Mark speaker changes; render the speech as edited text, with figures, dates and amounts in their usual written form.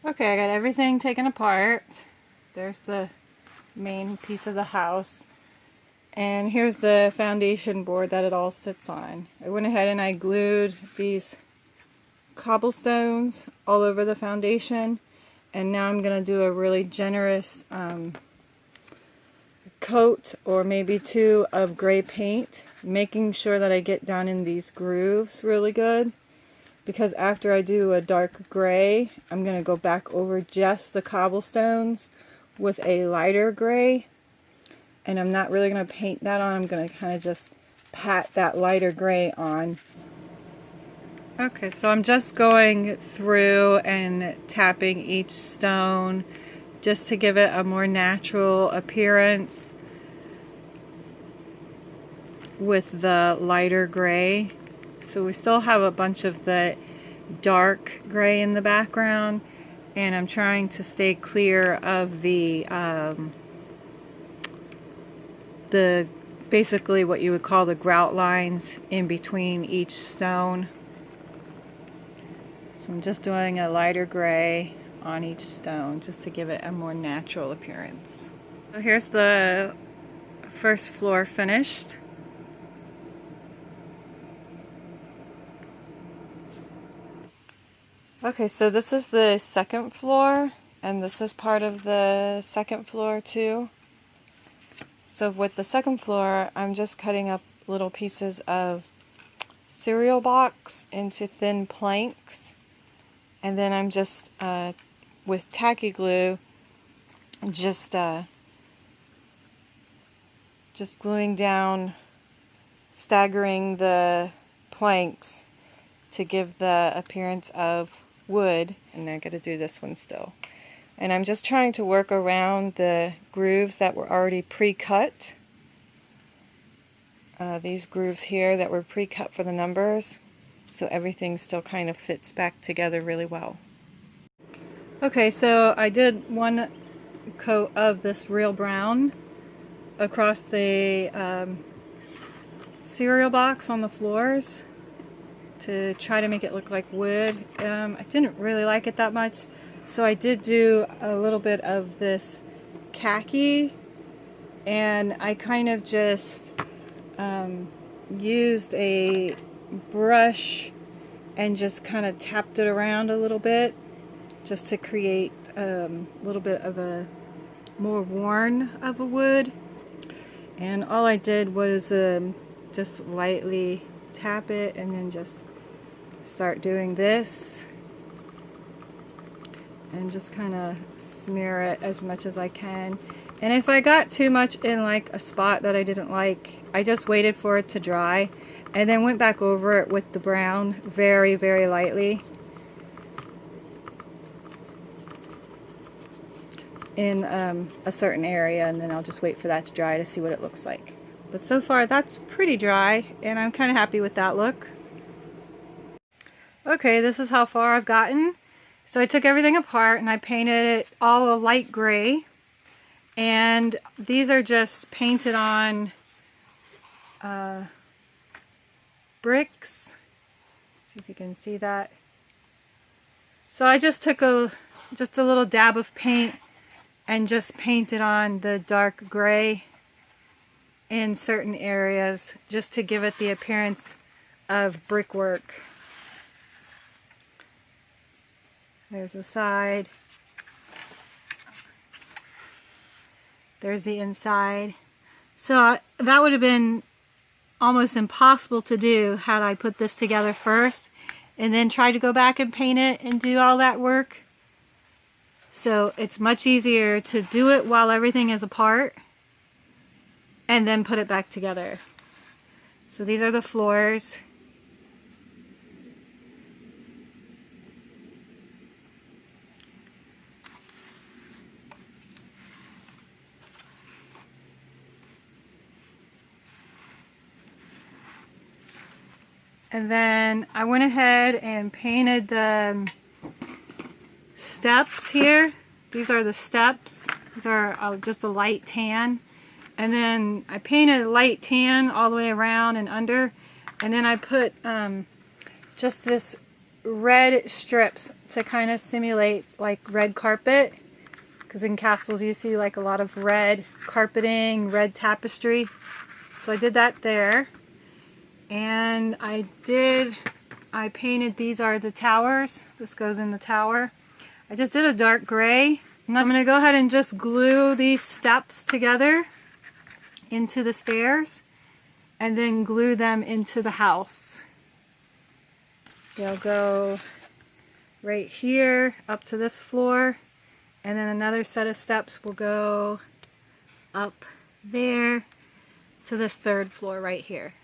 Speaker 1: Okay, I got everything taken apart. There's the main piece of the house. And here's the foundation board that it all sits on. I went ahead and I glued these cobblestones all over the foundation. And now I'm going to do a really generous coat or maybe two of gray paint, making sure that I get down in these grooves really good. Because after I do a dark gray, I'm going to go back over just the cobblestones with a lighter gray. And I'm not really going to paint that on. I'm going to kind of just pat that lighter gray on. Okay, so I'm just going through and tapping each stone just to give it a more natural appearance with the lighter gray. So we still have a bunch of the dark gray in the background, and I'm trying to stay clear of the basically what you would call the grout lines in between each stone. So I'm just doing a lighter gray on each stone just to give it a more natural appearance. So here's the first floor finished. Okay, so this is the second floor, and this is part of the second floor too. So with the second floor, I'm just cutting up little pieces of cereal box into thin planks, and then I'm just with tacky glue just gluing down, staggering the planks to give the appearance of wood. And I gotta do this one still. And I'm just trying to work around the grooves that were already pre-cut. These grooves here that were pre-cut for the numbers, so everything still kind of fits back together really well. Okay, so I did one coat of this real brown across the cereal box on the floors to try to make it look like wood. I didn't really like it that much, so I did do a little bit of this khaki, and I kind of just used a brush and just kind of tapped it around a little bit just to create a little bit of a more worn of a wood. And all I did was just lightly tap it and then just start doing this and just kind of smear it as much as I can. And if I got too much in like a spot that I didn't like, I just waited for it to dry and then went back over it with the brown very, very lightly in a certain area, and then I'll just wait for that to dry to see what it looks like. But so far that's pretty dry, and I'm kind of happy with that look. Okay, this is how far I've gotten. So I took everything apart and I painted it all a light gray, and these are just painted on bricks. See if you can see that. So I just took a little dab of paint and just painted on the dark gray in certain areas just to give it the appearance of brickwork. There's the side. There's the inside. So that would have been almost impossible to do had I put this together first and then try to go back and paint it and do all that work. So it's much easier to do it while everything is apart and then put it back together. So these are the floors. And then I went ahead and painted the steps here. These are the steps. These are just a light tan. And then I painted a light tan all the way around and under. And then I put just this red strips to kind of simulate like red carpet, because in castles you see like a lot of red carpeting, red tapestry. So I did that there. And I painted, these are the towers. This goes in the tower. I just did a dark gray. And I'm going to go ahead and just glue these steps together into the stairs and then glue them into the house. They'll go right here up to this floor, and then another set of steps will go up there to this third floor right here.